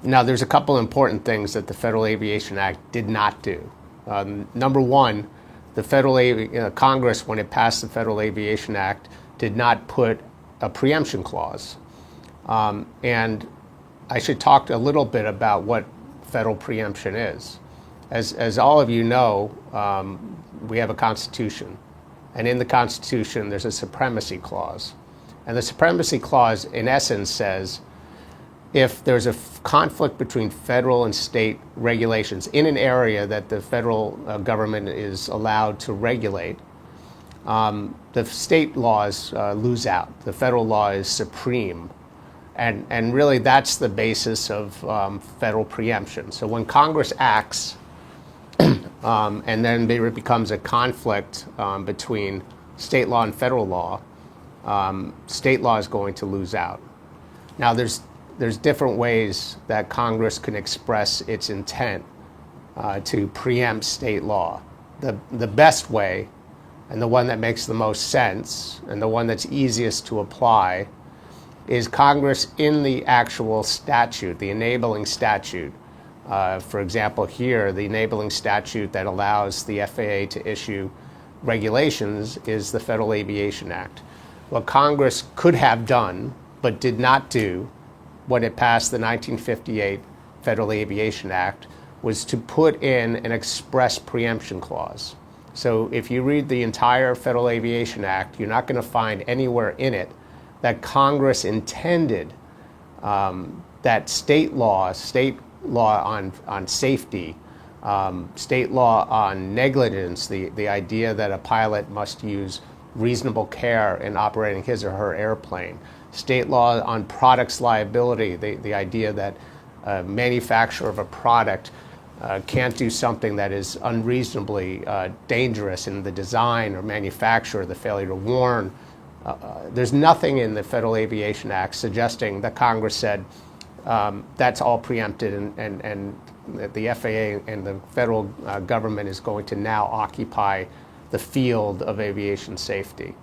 Now, there's a couple important things that the Federal Aviation Act did not do. Number one, the Congress, when it passed the Federal Aviation Act, did not put a preemption clause. And I should talk a little bit about what federal preemption is. As all of you know, we have a Constitution. And in the Constitution, there's a supremacy clause. And the supremacy clause, in essence, says if there's a conflict between federal and state regulations in an area that the federal government is allowed to regulate, the state laws lose out. The federal law is supreme. And really, that's the basis of federal preemption. So when Congress acts, and then there becomes a conflict between state law and federal law, state law is going to lose out. Now, there's different ways that Congress can express its intent to preempt state law. The best way, and the one that makes the most sense, and the one that's easiest to apply, is Congress in the actual statute, the enabling statute. For example, here, the enabling statute that allows the FAA to issue regulations is the Federal Aviation Act. What Congress could have done, but did not do, when it passed the 1958 Federal Aviation Act, was to put in an express preemption clause. So if you read the entire Federal Aviation Act, you're not going to find anywhere in it that Congress intended that state law on safety, state law on negligence, the idea that a pilot must use reasonable care in operating his or her airplane, state law on products liability, the idea that a manufacturer of a product can't do something that is unreasonably dangerous in the design or manufacture, the failure to warn. There's nothing in the Federal Aviation Act suggesting that Congress said that's all preempted and the FAA and the federal government is going to now occupy the field of aviation safety.